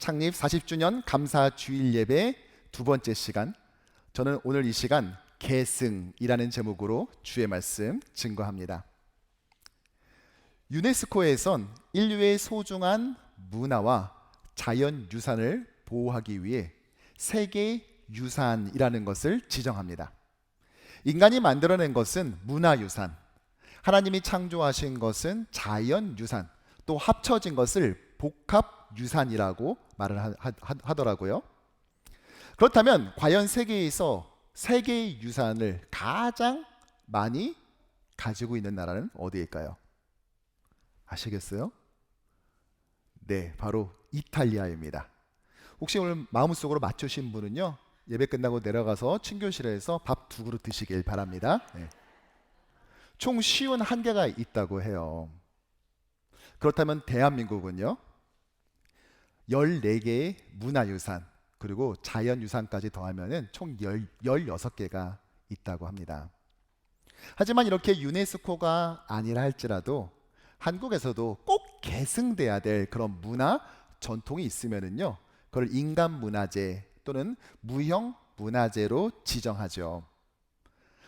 창립 40주년 감사 주일 예배 두 번째 시간, 저는 오늘 이 시간 계승이라는 제목으로 주의 말씀 증거합니다. 유네스코에선 인류의 소중한 문화와 자연유산을 보호하기 위해 세계유산이라는 것을 지정합니다. 인간이 만들어낸 것은 문화유산, 하나님이 창조하신 것은 자연유산, 또 합쳐진 것을 복합유산이라고 말을 하더라고요. 그렇다면 과연 세계에서 세계유산을 가장 많이 가지고 있는 나라는 어디일까요? 아시겠어요? 네, 바로 이탈리아입니다. 혹시 오늘 마음속으로 맞추신 분은요, 예배 끝나고 내려가서 친교실에서 밥 2그릇 드시길 바랍니다. 네. 총 51개가 있다고 해요. 그렇다면 대한민국은요, 14개의 문화유산 그리고 자연유산까지 더하면 총 16개가 있다고 합니다. 하지만 이렇게 유네스코가 아니라 할지라도 한국에서도 꼭 계승돼야 될 그런 문화 전통이 있으면은요, 그걸 인간문화재 또는 무형문화재로 지정하죠.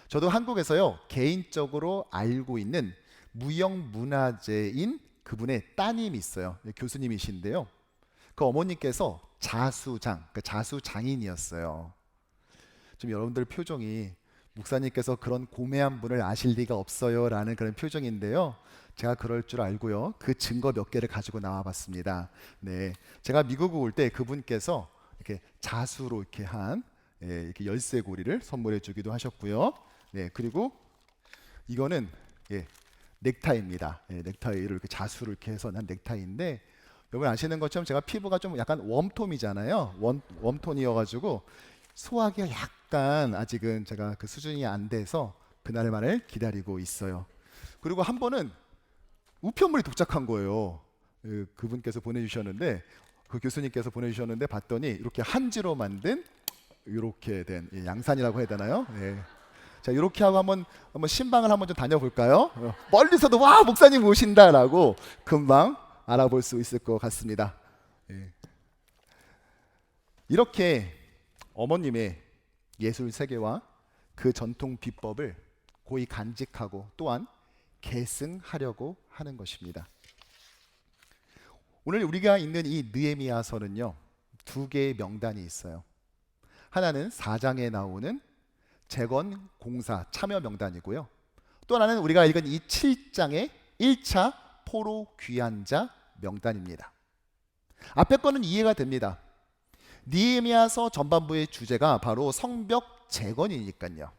저도 한국에서요, 개인적으로 알고 있는 무형문화재인 그분의 따님이 있어요. 교수님이신데요, 그 어머니께서 자수장인이었어요. 좀 여러분들 표정이 목사님께서 그런 고매한 분을 아실 리가 없어요 라는 그런 표정인데요, 제가 그럴 줄 알고요, 그 증거 몇 개를 가지고 나와봤습니다. 네, 제가 미국에 올 때 그분께서 이렇게 자수로 이렇게 한 이렇게 열쇠고리를 선물해 주기도 하셨고요. 네, 그리고 이거는 넥타이입니다. 넥타이를 이렇게 자수를 이렇게 해서 난 넥타이인데, 여러분 아시는 것처럼 제가 피부가 좀 약간 웜톤이잖아요. 웜톤이어가지고 소화기가 약간 아직은 제가 그 수준이 안 돼서 그날만을 기다리고 있어요. 그리고 한 번은 우편물이 도착한 거예요. 그분께서 보내주셨는데, 그 교수님께서 보내주셨는데 봤더니 이렇게 한지로 만든 이렇게 된 양산이라고 해야 되나요? 네. 자, 이렇게 하고 한번 신방을 한번 좀 다녀볼까요? 멀리서도 와, 목사님 오신다라고 금방 알아볼 수 있을 것 같습니다. 이렇게 어머님의 예술 세계와 그 전통 비법을 고이 간직하고 또한 계승하려고 하는 것입니다. 오늘 우리가 읽는 이 느헤미야서는요, 2개의 명단이 있어요. 하나는 4장에 나오는 재건 공사 참여 명단이고요, 또 하나는 우리가 읽은 이 7장의 1차 포로 귀환자 명단입니다. 앞에 거는 이해가 됩니다. 느헤미야서 전반부의 주제가 바로 성벽 재건이니까요.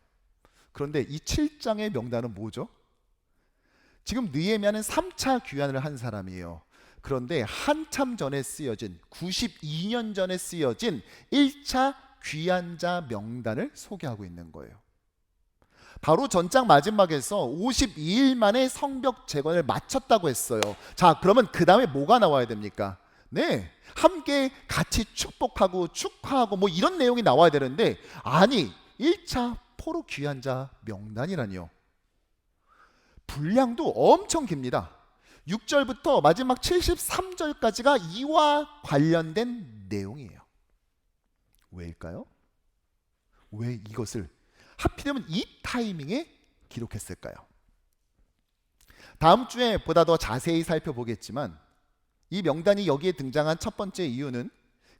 그런데 이 7장의 명단은 뭐죠? 지금 느헤미야는 3차 귀환을 한 사람이에요. 그런데 한참 전에 쓰여진 92년 전에 쓰여진 1차 귀환자 명단을 소개하고 있는 거예요. 바로 전장 마지막에서 52일 만에 성벽 재건을 마쳤다고 했어요. 자, 그러면 그 다음에 뭐가 나와야 됩니까? 네, 함께 같이 축복하고 축하하고 뭐 이런 내용이 나와야 되는데, 아니 1차 포로 귀환자 명단이라니요. 분량도 엄청 깁니다. 6절부터 마지막 73절까지가 이와 관련된 내용이에요. 왜일까요? 왜 이것을 하필이면 이 타이밍에 기록했을까요? 다음 주에 보다 더 자세히 살펴보겠지만, 이 명단이 여기에 등장한 첫 번째 이유는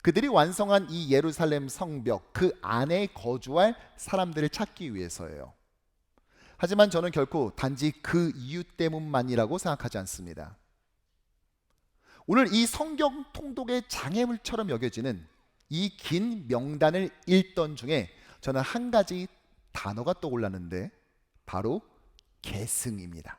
그들이 완성한 이 예루살렘 성벽 그 안에 거주할 사람들을 찾기 위해서예요. 하지만 저는 결코 단지 그 이유 때문만이라고 생각하지 않습니다. 오늘 이 성경 통독의 장애물처럼 여겨지는 이 긴 명단을 읽던 중에 저는 한 가지 단어가 떠올랐는데, 바로 계승입니다.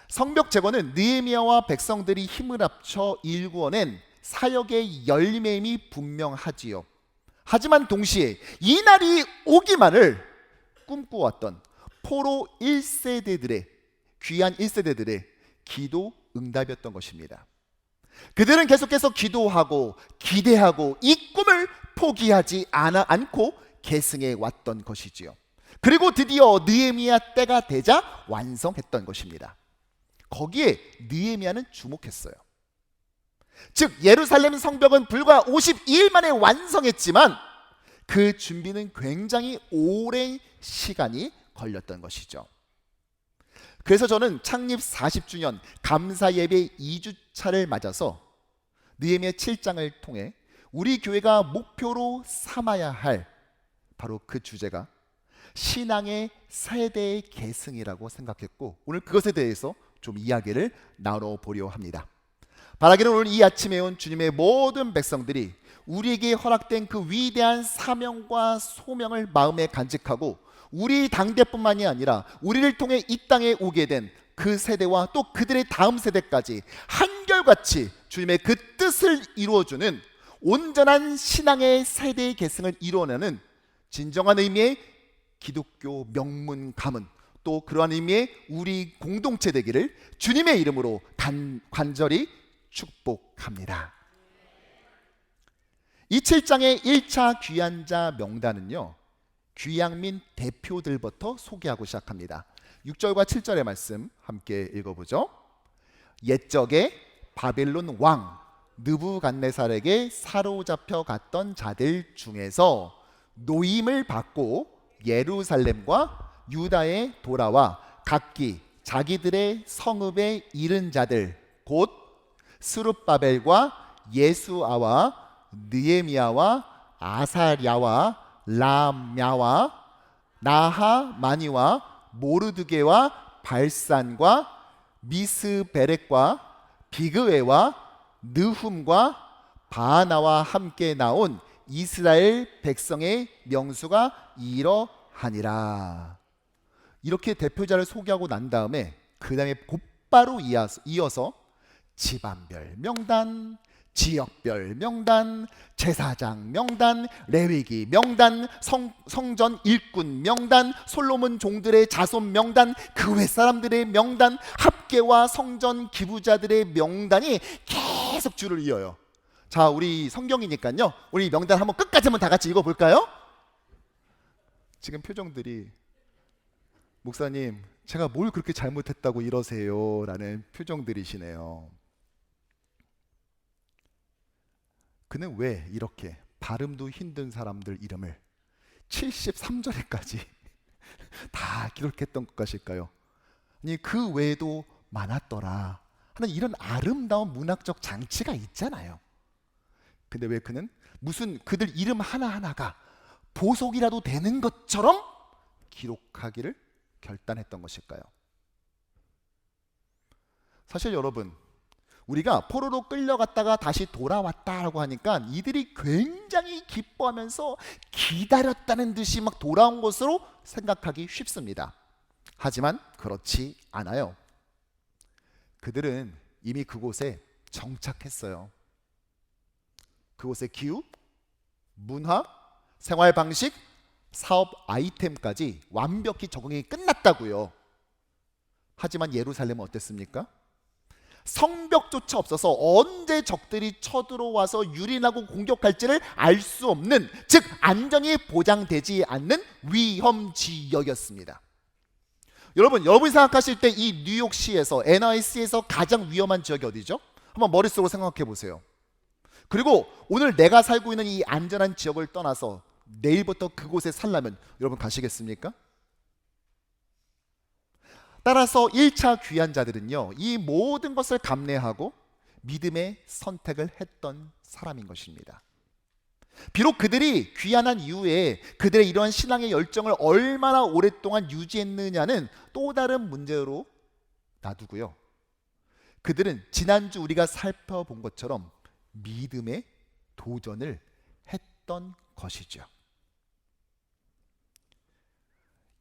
성벽 재건은 느헤미야와 백성들이 힘을 합쳐 일구어낸 사역의 열매임이 분명하지요. 하지만 동시에 이 날이 오기만을 꿈꿔왔던 포로 1세대들의 귀한 1세대들의 기도 응답이었던 것입니다. 그들은 계속해서 기도하고 기대하고 이 꿈을 포기하지 않고 계승해 왔던 것이지요. 그리고 드디어 느헤미야 때가 되자 완성했던 것입니다. 거기에 느헤미야는 주목했어요. 즉 예루살렘 성벽은 불과 52일 만에 완성했지만 그 준비는 굉장히 오랜 시간이 걸렸던 것이죠. 그래서 저는 창립 40주년 감사 예배 2주차를 맞아서 느헤미야 7장을 통해 우리 교회가 목표로 삼아야 할 바로 그 주제가 신앙의 세대 계승이라고 생각했고, 오늘 그것에 대해서 좀 이야기를 나눠보려 합니다. 바라기는 오늘 이 아침에 온 주님의 모든 백성들이 우리에게 허락된 그 위대한 사명과 소명을 마음에 간직하고 우리 당대뿐만이 아니라 우리를 통해 이 땅에 오게 된 그 세대와 또 그들의 다음 세대까지 한결같이 주님의 그 뜻을 이루어주는 온전한 신앙의 세대 계승을 이루어내는 진정한 의미의 기독교 명문 가문, 또 그러한 의미의 우리 공동체 되기를 주님의 이름으로 간절히 축복합니다. 이 7장의 1차 귀환자 명단은요, 귀양민 대표들부터 소개하고 시작합니다. 6절과 7절의 말씀 함께 읽어보죠. 옛적에 바벨론 왕 느부갓네살에게 사로잡혀 갔던 자들 중에서 노임을 받고 예루살렘과 유다에 돌아와 각기 자기들의 성읍에 이른 자들 곧 스룹바벨과 예수아와 느헤미야와 아사랴와 라암야와 나하마니와 모르드게와 발산과 미스베렉과 비그웨와 느훔과 바하나와 함께 나온 이스라엘 백성의 명수가 이러하니라. 이렇게 대표자를 소개하고 난 다음에 그 다음에 곧바로 이어서 집안별 명단, 지역별 명단, 제사장 명단, 레위기 명단, 성전 일꾼 명단, 솔로몬 종들의 자손 명단, 그 외 사람들의 명단, 합계와 성전 기부자들의 명단이 계속 줄을 이어요. 자, 우리 성경이니까요, 우리 명단 한번 끝까지 한번 다 같이 읽어볼까요? 지금 표정들이 목사님 제가 뭘 그렇게 잘못했다고 이러세요? 라는 표정들이시네요. 그는 왜 이렇게 발음도 힘든 사람들 이름을 73절에까지 다 기록했던 것일까요? 아니 그 외에도 많았더라 하는 이런 아름다운 문학적 장치가 있잖아요. 근데 왜 그는 무슨 그들 이름 하나하나가 보석이라도 되는 것처럼 기록하기를 결단했던 것일까요? 사실 여러분, 우리가 포로로 끌려갔다가 다시 돌아왔다라고 하니까 이들이 굉장히 기뻐하면서 기다렸다는 듯이 막 돌아온 것으로 생각하기 쉽습니다. 하지만 그렇지 않아요. 그들은 이미 그곳에 정착했어요. 그곳의 기후, 문화, 생활 방식, 사업 아이템까지 완벽히 적응이 끝났다고요. 하지만 예루살렘은 어땠습니까? 성벽조차 없어서 언제 적들이 쳐들어와서 유린하고 공격할지를 알 수 없는, 즉 안전이 보장되지 않는 위험 지역이었습니다. 여러분이 생각하실 때 이 뉴욕시에서 NYC에서 가장 위험한 지역이 어디죠? 한번 머릿속으로 생각해 보세요. 그리고 오늘 내가 살고 있는 이 안전한 지역을 떠나서 내일부터 그곳에 살려면 여러분 가시겠습니까? 따라서 1차 귀환자들은요, 이 모든 것을 감내하고 믿음의 선택을 했던 사람인 것입니다. 비록 그들이 귀환한 이후에 그들의 이러한 신앙의 열정을 얼마나 오랫동안 유지했느냐는 또 다른 문제로 놔두고요, 그들은 지난주 우리가 살펴본 것처럼 믿음의 도전을 했던 것이죠.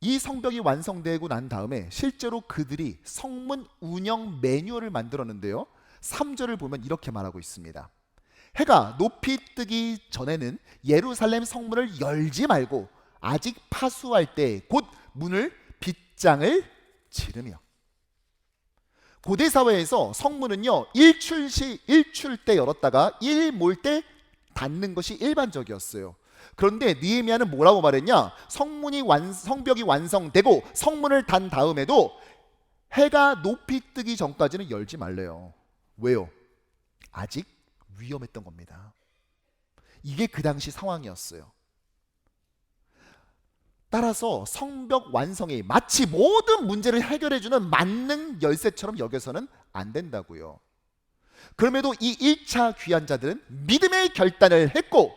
이 성벽이 완성되고 난 다음에 실제로 그들이 성문 운영 매뉴얼을 만들었는데요, 3절을 보면 이렇게 말하고 있습니다. 해가 높이 뜨기 전에는 예루살렘 성문을 열지 말고 아직 파수할 때 곧 문을 빗장을 지르며. 고대 사회에서 성문은요, 일출 때 열었다가 일 몰 때 닫는 것이 일반적이었어요. 그런데 느헤미야는 뭐라고 말했냐? 성벽이 완성되고 성문을 단 다음에도 해가 높이 뜨기 전까지는 열지 말래요. 왜요? 아직 위험했던 겁니다. 이게 그 당시 상황이었어요. 따라서 성벽 완성이 마치 모든 문제를 해결해주는 만능 열쇠처럼 여겨서는 안 된다고요. 그럼에도 이 1차 귀환자들은 믿음의 결단을 했고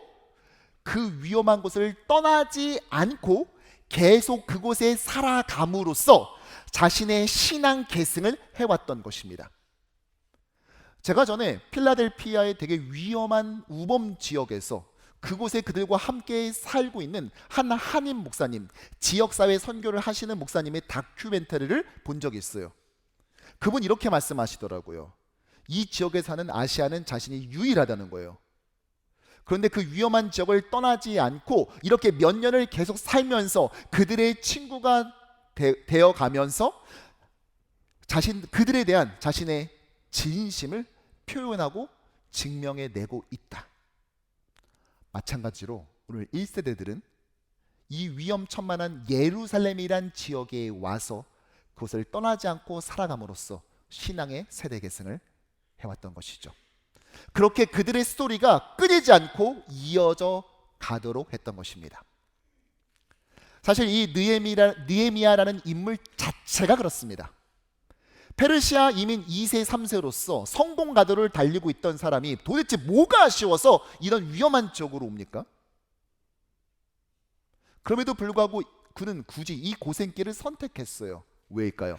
그 위험한 곳을 떠나지 않고 계속 그곳에 살아감으로써 자신의 신앙 계승을 해왔던 것입니다. 제가 전에 필라델피아의 되게 위험한 우범 지역에서 그곳에 그들과 함께 살고 있는 한 한인 목사님, 지역사회 선교를 하시는 목사님의 다큐멘터리를 본 적이 있어요. 그분 이렇게 말씀하시더라고요. 이 지역에 사는 아시아는 자신이 유일하다는 거예요. 그런데 그 위험한 지역을 떠나지 않고 이렇게 몇 년을 계속 살면서 그들의 친구가 되어 가면서 그들에 대한 자신의 진심을 표현하고 증명해내고 있다. 마찬가지로 오늘 1세대들은 이 위험천만한 예루살렘이란 지역에 와서 그것을 떠나지 않고 살아감으로써 신앙의 세대 계승을 해왔던 것이죠. 그렇게 그들의 스토리가 끊이지 않고 이어져 가도록 했던 것입니다. 사실 이 느헤미야라는 인물 자체가 그렇습니다. 페르시아 이민 2세 3세로서 성공 가도를 달리고 있던 사람이 도대체 뭐가 아쉬워서 이런 위험한 쪽으로 옵니까? 그럼에도 불구하고 그는 굳이 이 고생길을 선택했어요. 왜일까요?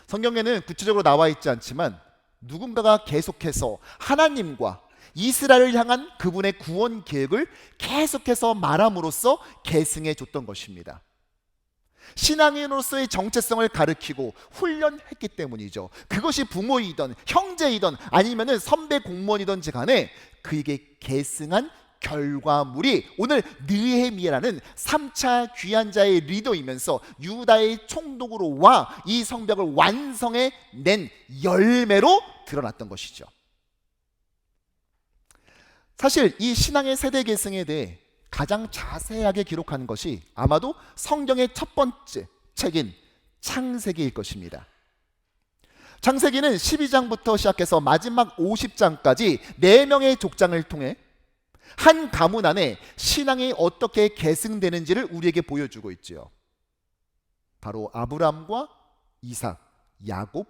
성경에는 구체적으로 나와 있지 않지만 누군가가 계속해서 하나님과 이스라엘을 향한 그분의 구원 계획을 계속해서 말함으로써 계승해 줬던 것입니다. 신앙인으로서의 정체성을 가르치고 훈련했기 때문이죠. 그것이 부모이든 형제이든 아니면 선배 공무원이든지 간에 그에게 계승한 결과물이 오늘 느헤미야라는 3차 귀환자의 리더이면서 유다의 총독으로 와 이 성벽을 완성해 낸 열매로 드러났던 것이죠. 사실 이 신앙의 세대 계승에 대해 가장 자세하게 기록한 것이 아마도 성경의 첫 번째 책인 창세기일 것입니다. 창세기는 12장부터 시작해서 마지막 50장까지 4명의 족장을 통해 한 가문 안에 신앙이 어떻게 계승되는지를 우리에게 보여주고 있지요. 바로 아브람과 이삭, 야곱,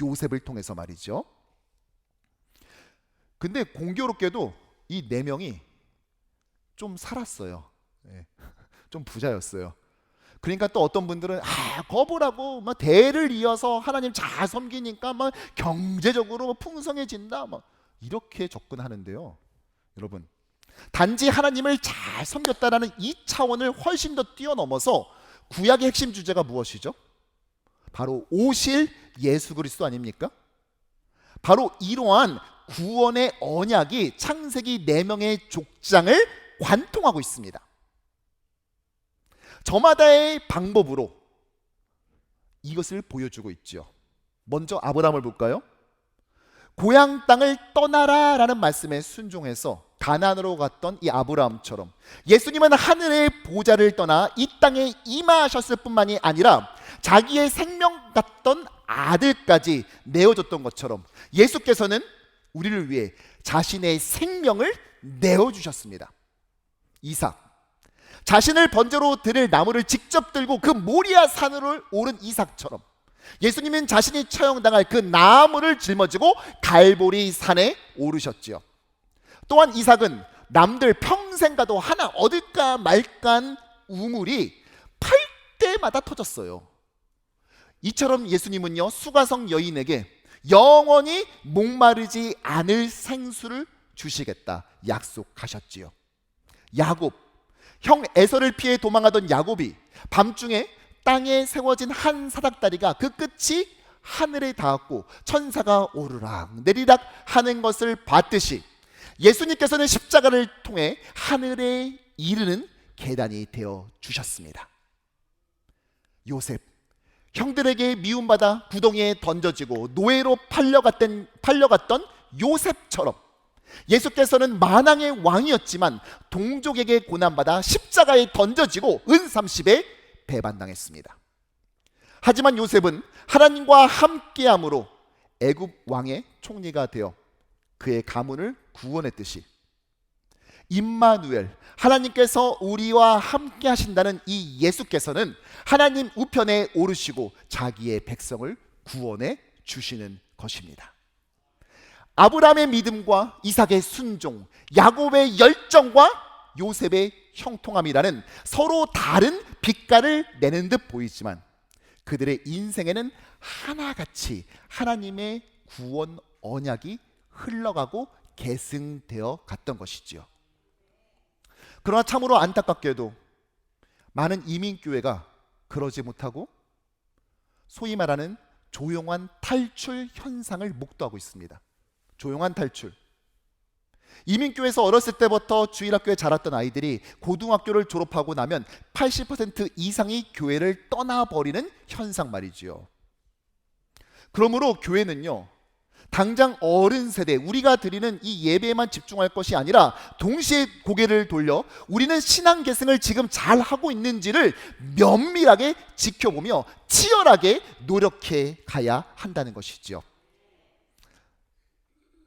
요셉을 통해서 말이죠. 근데 공교롭게도 이 4명이 좀 살았어요. 좀 부자였어요. 그러니까 또 어떤 분들은 거부라고 막 대를 이어서 하나님 잘 섬기니까 막 경제적으로 풍성해진다 막 이렇게 접근하는데요. 여러분, 단지 하나님을 잘 섬겼다라는 이 차원을 훨씬 더 뛰어넘어서 구약의 핵심 주제가 무엇이죠? 바로 오실 예수 그리스도 아닙니까? 바로 이러한 구원의 언약이 창세기 4명의 족장을 관통하고 있습니다. 저마다의 방법으로 이것을 보여주고 있죠. 먼저 아브라함을 볼까요? 고향 땅을 떠나라 라는 말씀에 순종해서 가나안으로 갔던 이 아브라함처럼 예수님은 하늘의 보좌를 떠나 이 땅에 임하셨을 뿐만이 아니라 자기의 생명 같던 아들까지 내어줬던 것처럼 예수께서는 우리를 위해 자신의 생명을 내어주셨습니다. 이삭, 자신을 번제로 드릴 나무를 직접 들고 그 모리아 산으로 오른 이삭처럼 예수님은 자신이 처형당할 그 나무를 짊어지고 갈보리 산에 오르셨지요. 또한 이삭은 남들 평생 가도 하나 얻을까 말까한 우물이 8대마다 터졌어요. 이처럼 예수님은요, 수가성 여인에게 영원히 목마르지 않을 생수를 주시겠다 약속하셨지요. 야곱, 형 에서를 피해 도망하던 야곱이 밤중에 땅에 세워진 한 사닥다리가 그 끝이 하늘에 닿았고 천사가 오르락 내리락 하는 것을 봤듯이 예수님께서는 십자가를 통해 하늘에 이르는 계단이 되어 주셨습니다. 요셉, 형들에게 미움받아 구덩이에 던져지고 노예로 팔려갔던 요셉처럼 예수께서는 만왕의 왕이었지만 동족에게 고난받아 십자가에 던져지고 은 30에 배반당했습니다. 하지만 요셉은 하나님과 함께함으로 애굽 왕의 총리가 되어 그의 가문을 구원의 뜻이 임마누엘, 하나님께서 우리와 함께 하신다는 이 예수께서는 하나님 우편에 오르시고 자기의 백성을 구원해 주시는 것입니다. 아브라함의 믿음과 이삭의 순종, 야곱의 열정과 요셉의 형통함이라는 서로 다른 빛깔을 내는 듯 보이지만 그들의 인생에는 하나같이 하나님의 구원 언약이 흘러가고 계승되어 갔던 것이지요. 그러나 참으로 안타깝게도 많은 이민교회가 그러지 못하고 소위 말하는 조용한 탈출 현상을 목도하고 있습니다. 조용한 탈출. 이민교회에서 어렸을 때부터 주일학교에 자랐던 아이들이 고등학교를 졸업하고 나면 80% 이상이 교회를 떠나버리는 현상 말이지요. 그러므로 교회는요, 당장 어른 세대, 우리가 드리는 이 예배에만 집중할 것이 아니라 동시에 고개를 돌려 우리는 신앙 계승을 지금 잘 하고 있는지를 면밀하게 지켜보며 치열하게 노력해 가야 한다는 것이지요.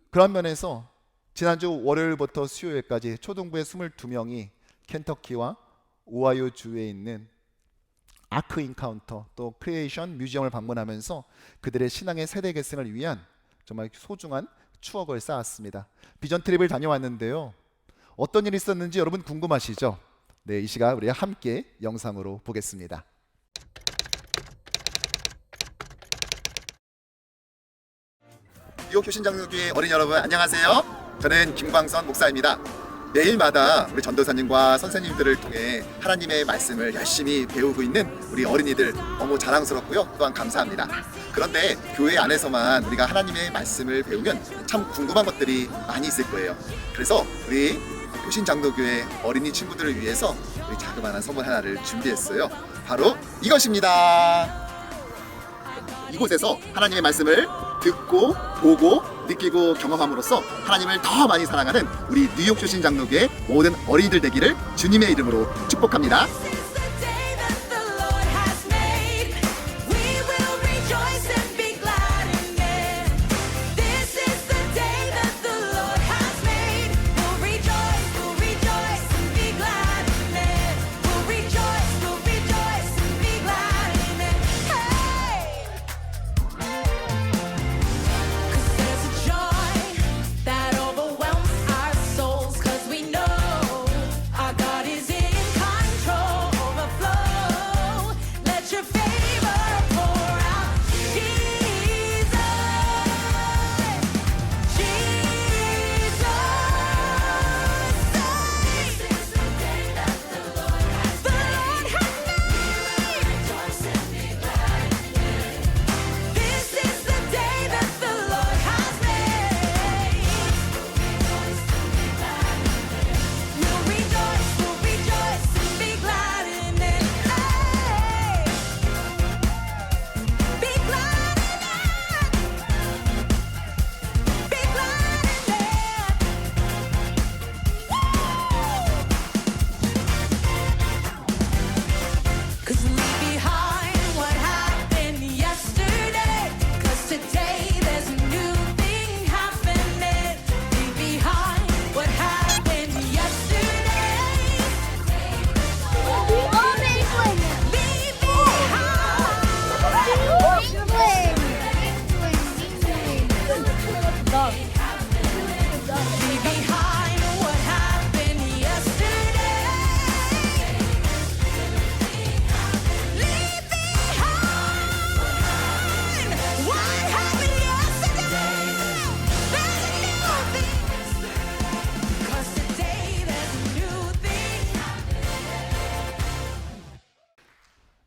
그런 면에서 지난주 월요일부터 수요일까지 초등부의 22명이 켄터키와 오하이오 주에 있는 아크 인카운터 또 크리에이션 뮤지엄을 방문하면서 그들의 신앙의 세대 계승을 위한 정말 소중한 추억을 쌓았습니다. 비전 트립을 다녀왔는데요. 어떤 일이 있었는지 여러분 궁금하시죠? 네, 이 시간 우리 함께 영상으로 보겠습니다. 뉴욕 효신장로교회 어린이 여러분 안녕하세요. 저는 김광선 목사입니다. 매일마다 우리 전도사님과 선생님들을 통해 하나님의 말씀을 열심히 배우고 있는 우리 어린이들 너무 자랑스럽고요. 또한 감사합니다. 그런데 교회 안에서만 우리가 하나님의 말씀을 배우면 참 궁금한 것들이 많이 있을 거예요. 그래서 우리 효신장로교회 어린이 친구들을 위해서 우리 자그마한 선물 하나를 준비했어요. 바로 이것입니다. 이곳에서 하나님의 말씀을 듣고 보고 느끼고 경험함으로써 하나님을 더 많이 사랑하는 우리 뉴욕 효신장로교회 모든 어린이들 되기를 주님의 이름으로 축복합니다.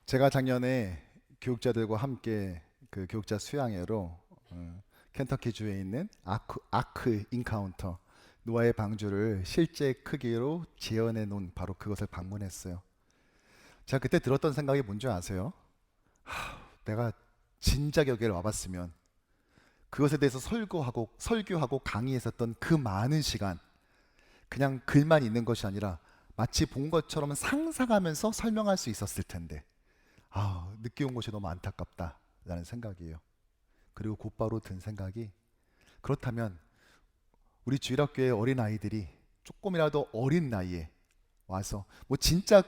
제가 작년에 교육자들과 함께 그 교육자 수양회로 켄터키 주에 있는 아크 인카운터 노아의 방주를 실제 크기로 재현해 놓은 바로 그것을 방문했어요. 제가 그때 들었던 생각이 뭔지 아세요? 내가 진작 여기를 와봤으면 그것에 대해서 설교하고 강의했었던 그 많은 시간 그냥 글만 있는 것이 아니라 마치 본 것처럼 상상하면서 설명할 수 있었을 텐데 늦게 온 것이 너무 안타깝다라는 생각이에요. 그리고 곧바로 든 생각이 그렇다면 우리 주일학교의 어린 아이들이 조금이라도 어린 나이에 와서 뭐 진짜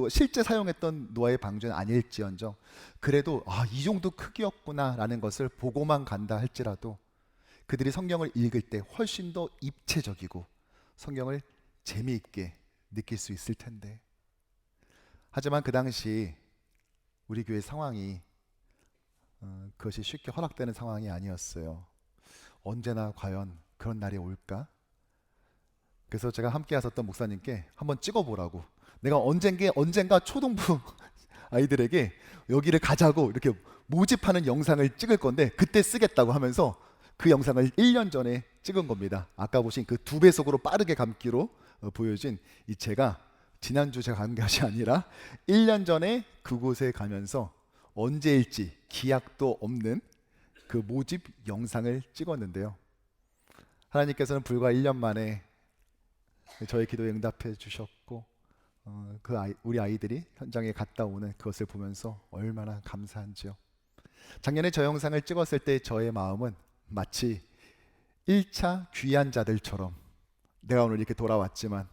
실제 사용했던 노아의 방주는 아닐지언정 그래도 이 정도 크기였구나라는 것을 보고만 간다 할지라도 그들이 성경을 읽을 때 훨씬 더 입체적이고 성경을 재미있게 느낄 수 있을 텐데, 하지만 그 당시 우리 교회 상황이 그것이 쉽게 허락되는 상황이 아니었어요. 언제나 과연 그런 날이 올까? 그래서 제가 함께 하셨던 목사님께 한번 찍어보라고, 내가 언젠가 초등부 아이들에게 여기를 가자고 이렇게 모집하는 영상을 찍을 건데 그때 쓰겠다고 하면서 그 영상을 1년 전에 찍은 겁니다. 아까 보신 그 2배속으로 빠르게 감기로 보여진 이 제가 지난주 제가 간 것이 아니라 1년 전에 그곳에 가면서 언제일지 기약도 없는 그 모집 영상을 찍었는데요. 하나님께서는 불과 1년 만에 저의 기도에 응답해 주셨고 우리 아이들이 현장에 갔다 오는 그것을 보면서 얼마나 감사한지요. 작년에 저 영상을 찍었을 때 저의 마음은 마치 1차 귀한 자들처럼 내가 오늘 이렇게 돌아왔지만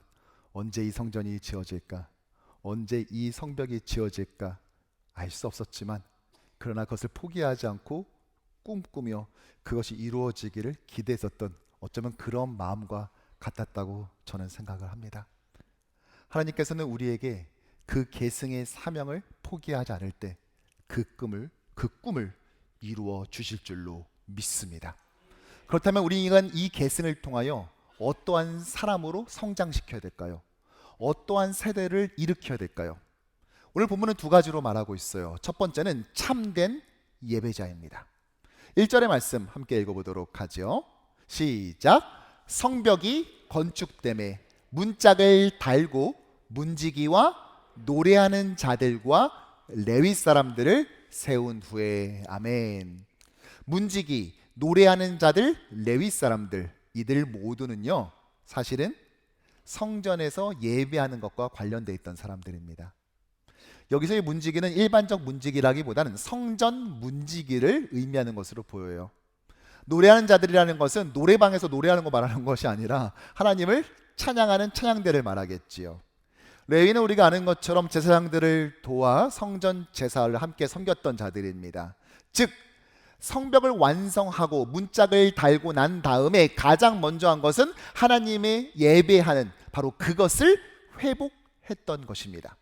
언제 이 성전이 지어질까, 언제 이 성벽이 지어질까 알 수 없었지만 그러나 그것을 포기하지 않고 꿈꾸며 그것이 이루어지기를 기대했었던 어쩌면 그런 마음과 같았다고 저는 생각을 합니다. 하나님께서는 우리에게 그 계승의 사명을 포기하지 않을 때 그 꿈을 이루어 주실 줄로 믿습니다. 그렇다면 우리가 이 계승을 통하여 어떠한 사람으로 성장시켜야 될까요? 어떠한 세대를 일으켜야 될까요? 오늘 본문은 두 가지로 말하고 있어요. 첫 번째는 참된 예배자입니다. 1절의 말씀 함께 읽어보도록 하죠. 시작. 성벽이 건축됨에 문짝을 달고 문지기와 노래하는 자들과 레위 사람들을 세운 후에. 아멘. 문지기, 노래하는 자들, 레위 사람들, 이들 모두는요 사실은 성전에서 예배하는 것과 관련되어 있던 사람들입니다. 여기서의 문지기는 일반적 문지기라기보다는 성전 문지기를 의미하는 것으로 보여요. 노래하는 자들이라는 것은 노래방에서 노래하는 거 말하는 것이 아니라 하나님을 찬양하는 찬양대를 말하겠지요. 레위는 우리가 아는 것처럼 제사장들을 도와 성전 제사를 함께 섬겼던 자들입니다. 즉 성벽을 완성하고 문짝을 달고 난 다음에 가장 먼저 한 것은 하나님의 예배하는 바로 그것을 회복했던 것입니다.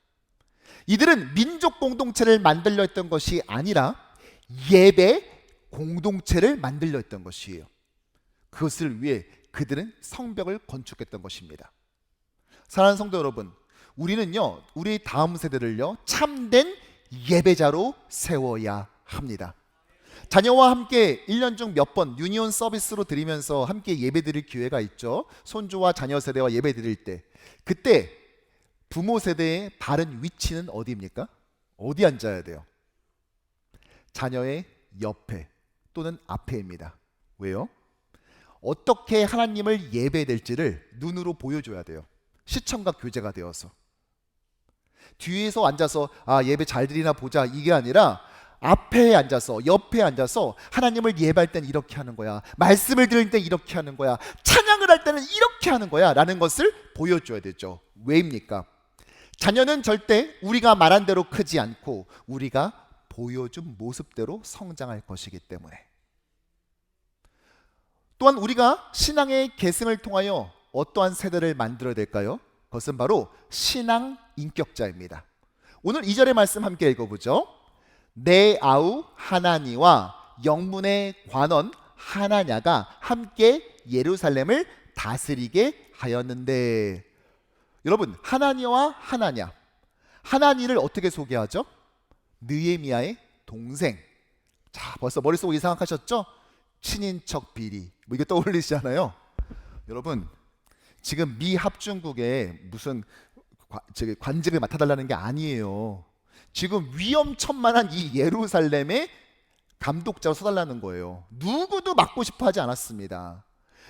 이들은 민족 공동체를 만들려 했던 것이 아니라 예배 공동체를 만들려 했던 것이에요. 그것을 위해 그들은 성벽을 건축했던 것입니다. 사랑하는 성도 여러분, 우리는요 우리 다음 세대를요 참된 예배자로 세워야 합니다. 자녀와 함께 1년 중 몇 번 유니온 서비스로 드리면서 함께 예배 드릴 기회가 있죠. 손주와 자녀 세대와 예배 드릴 때 그때 부모 세대의 바른 위치는 어디입니까? 어디 앉아야 돼요? 자녀의 옆에 또는 앞에입니다. 왜요? 어떻게 하나님을 예배될지를 눈으로 보여줘야 돼요. 시청각 교제가 되어서 뒤에서 앉아서 예배 잘 드리나 보자 이게 아니라 앞에 앉아서 옆에 앉아서 하나님을 예배할 때는 이렇게 하는 거야, 말씀을 들을 때 이렇게 하는 거야, 찬양을 할 때는 이렇게 하는 거야 라는 것을 보여줘야 되죠. 왜입니까? 자녀는 절대 우리가 말한 대로 크지 않고 우리가 보여준 모습대로 성장할 것이기 때문에. 또한 우리가 신앙의 계승을 통하여 어떠한 세대를 만들어야 될까요? 그것은 바로 신앙 인격자입니다. 오늘 2절의 말씀 함께 읽어보죠. 내 아우 하나니와 영문의 관원 하나냐가 함께 예루살렘을 다스리게 하였는데. 여러분, 하나니와 하나냐, 하나니를 어떻게 소개하죠? 느헤미야의 동생. 자, 벌써 머릿속으로 생각하셨죠? 친인척 비리 뭐 이거 떠올리시잖아요. 여러분, 지금 미 합중국에 무슨 관직을 맡아달라는 게 아니에요. 지금 위험천만한 이 예루살렘의 감독자로 서달라는 거예요. 누구도 맡고 싶어 하지 않았습니다.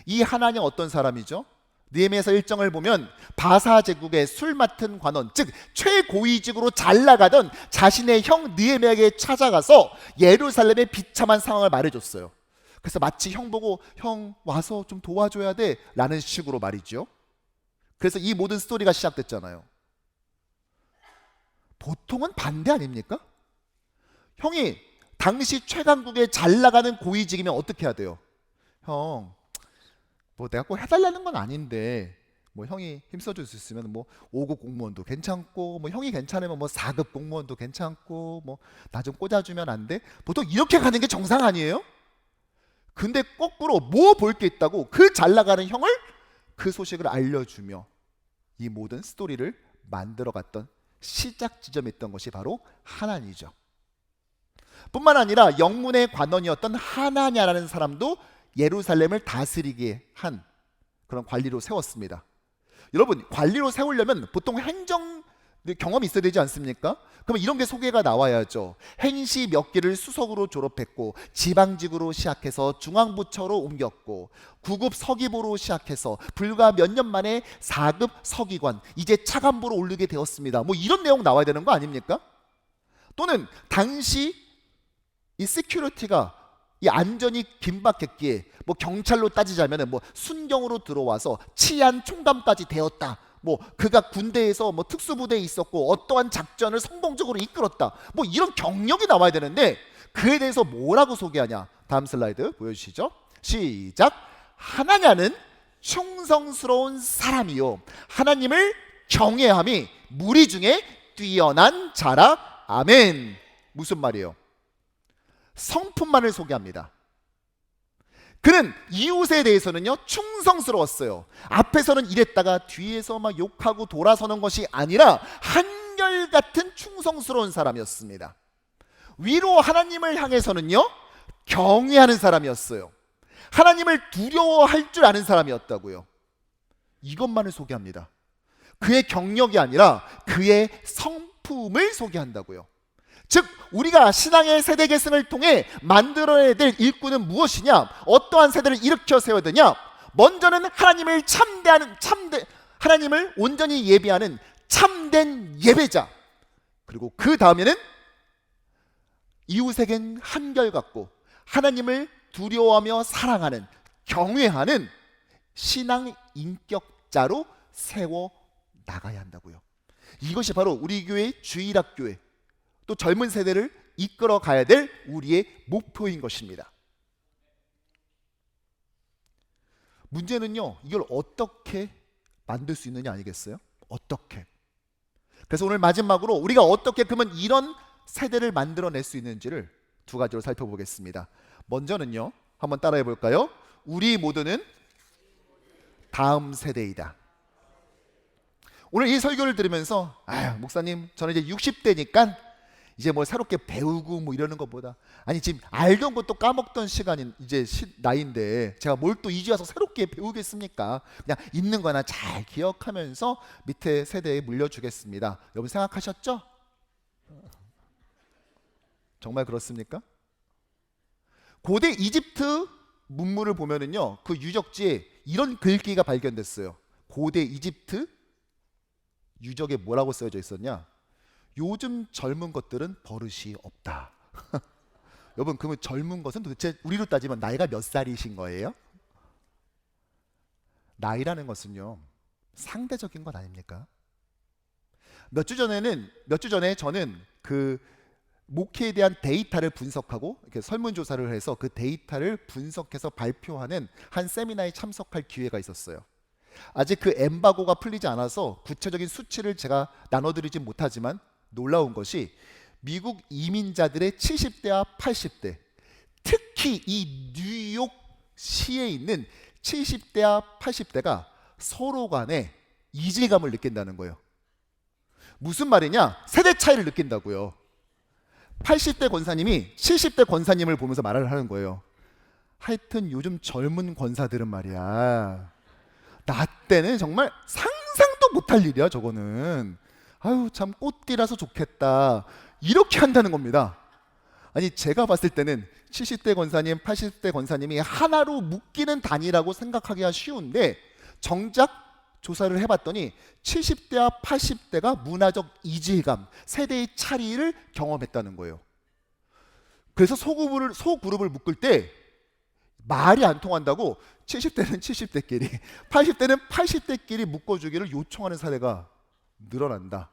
이 하나님 어떤 사람이죠? 느헤미야서 1장을 보면 바사 제국의 술 맡은 관원, 즉 최고위직으로 잘 나가던 자신의 형 느헤미야에게 찾아가서 예루살렘의 비참한 상황을 말해줬어요. 그래서 마치 형 보고 형 와서 좀 도와줘야 돼 라는 식으로 말이죠. 그래서 이 모든 스토리가 시작됐잖아요. 보통은 반대 아닙니까? 형이 당시 최강국에 잘 나가는 고위직이면 어떻게 해야 돼요? 형, 뭐 내가 꼭 해달라는 건 아닌데 뭐 형이 힘써줄 수 있으면 뭐 5급 공무원도 괜찮고, 뭐 형이 괜찮으면 뭐 4급 공무원도 괜찮고, 뭐 나 좀 꽂아주면 안 돼? 보통 이렇게 가는 게 정상 아니에요? 근데 거꾸로 뭐 볼 게 있다고 그 잘 나가는 형을 그 소식을 알려주며 이 모든 스토리를 만들어갔던 시작 지점이었던 것이 바로 하나니죠. 뿐만 아니라 영문의 관원이었던 하나냐라는 사람도 예루살렘을 다스리게 한 그런 관리로 세웠습니다. 여러분, 관리로 세우려면 보통 행정 경험이 있어야 되지 않습니까? 그러면 이런 게 소개가 나와야죠. 행시 몇 개를 수석으로 졸업했고, 지방직으로 시작해서 중앙부처로 옮겼고, 9급 서기보로 시작해서 불과 몇 년 만에 4급 서기관, 이제 차관보로 오르게 되었습니다. 뭐 이런 내용 나와야 되는 거 아닙니까? 또는 당시 이 시큐리티가 이 안전이 긴박했기에 뭐 경찰로 따지자면은 뭐 순경으로 들어와서 치안 총감까지 되었다. 뭐 그가 군대에서 뭐 특수부대에 있었고 어떠한 작전을 성공적으로 이끌었다. 뭐 이런 경력이 나와야 되는데 그에 대해서 뭐라고 소개하냐? 다음 슬라이드 보여주시죠. 시작. 하나냐는 충성스러운 사람이요 하나님을 경외함이 무리 중에 뛰어난 자라. 아멘. 무슨 말이에요? 성품만을 소개합니다. 그는 이웃에 대해서는요 충성스러웠어요. 앞에서는 이랬다가 뒤에서 막 욕하고 돌아서는 것이 아니라 한결같은 충성스러운 사람이었습니다. 위로 하나님을 향해서는요 경외하는 사람이었어요. 하나님을 두려워할 줄 아는 사람이었다고요. 이것만을 소개합니다. 그의 경력이 아니라 그의 성품을 소개한다고요. 즉 우리가 신앙의 세대 계승을 통해 만들어야 될 일꾼은 무엇이냐? 어떠한 세대를 일으켜 세워야 되냐? 먼저는 하나님을 하나님을 온전히 예배하는 참된 예배자. 그리고 그 다음에는 이웃에겐 한결같고 하나님을 두려워하며 사랑하는, 경외하는 신앙 인격자로 세워 나가야 한다고요. 이것이 바로 우리 교회 주일학교회 또 젊은 세대를 이끌어 가야 될 우리의 목표인 것입니다. 문제는요 이걸 어떻게 만들 수 있느냐 아니겠어요? 어떻게? 그래서 오늘 마지막으로 우리가 어떻게 그러면 이런 세대를 만들어낼 수 있는지를 두 가지로 살펴보겠습니다. 먼저는요 한번 따라해 볼까요? 우리 모두는 다음 세대이다. 오늘 이 설교를 들으면서 목사님 저는 이제 60대니까 이제 뭐 새롭게 배우고 뭐 이러는 것보다, 아니 지금 알던 것도 까먹던 시간인 이제 나이인데 제가 뭘 또 이제 와서 새롭게 배우겠습니까? 그냥 있는 거나 잘 기억하면서 밑에 세대에 물려주겠습니다. 여러분 생각하셨죠? 정말 그렇습니까? 고대 이집트 문물을 보면은요 그 유적지에 이런 글귀가 발견됐어요. 고대 이집트 유적에 뭐라고 쓰여져 있었냐? 요즘 젊은 것들은 버릇이 없다. 여러분 그러면 젊은 것은 도대체 우리로 따지면 나이가 몇 살이신 거예요? 나이라는 것은요 상대적인 것 아닙니까? 몇 주 전에 저는 그 목회에 대한 데이터를 분석하고 이렇게 설문조사를 해서 그 데이터를 분석해서 발표하는 한 세미나에 참석할 기회가 있었어요. 아직 그 엠바고가 풀리지 않아서 구체적인 수치를 제가 나눠드리진 못하지만 놀라운 것이 미국 이민자들의 70대와 80대, 특히 이 뉴욕시에 있는 70대와 80대가 서로 간에 이질감을 느낀다는 거예요. 무슨 말이냐? 세대 차이를 느낀다고요. 80대 권사님이 70대 권사님을 보면서 말을 하는 거예요. 하여튼 요즘 젊은 권사들은 말이야, 나 때는 정말 상상도 못할 일이야 저거는. 아유 참 꽃띠라서 좋겠다, 이렇게 한다는 겁니다. 아니 제가 봤을 때는 70대 권사님, 80대 권사님이 하나로 묶이는 단위라고 생각하기가 쉬운데 정작 조사를 해봤더니 70대와 80대가 문화적 이질감, 세대의 차이를 경험했다는 거예요. 그래서 소그룹을 묶을 때 말이 안 통한다고 70대는 70대끼리, 80대는 80대끼리 묶어주기를 요청하는 사례가 늘어난다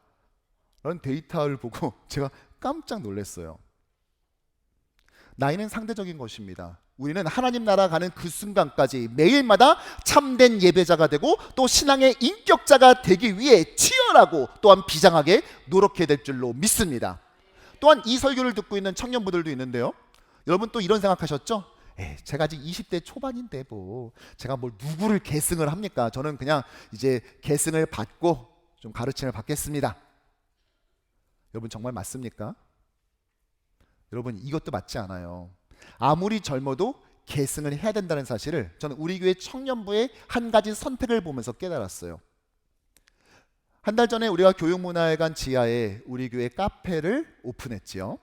라는 데이터를 보고 제가 깜짝 놀랐어요. 나이는 상대적인 것입니다. 우리는 하나님 나라 가는 그 순간까지 매일마다 참된 예배자가 되고 또 신앙의 인격자가 되기 위해 치열하고 또한 비장하게 노력해야 될 줄로 믿습니다. 또한 이 설교를 듣고 있는 청년부들도 있는데요, 여러분 또 이런 생각하셨죠? 제가 아직 20대 초반인데 뭐 제가 뭘 누구를 계승을 합니까? 저는 그냥 이제 계승을 받고 좀 가르침을 받겠습니다. 여러분 정말 맞습니까? 여러분 이것도 맞지 않아요. 아무리 젊어도 계승을 해야 된다는 사실을 저는 우리 교회 청년부의 한 가지 선택을 보면서 깨달았어요. 한 달 전에 우리가 교육문화회관 지하에 우리 교회 카페를 오픈했지요.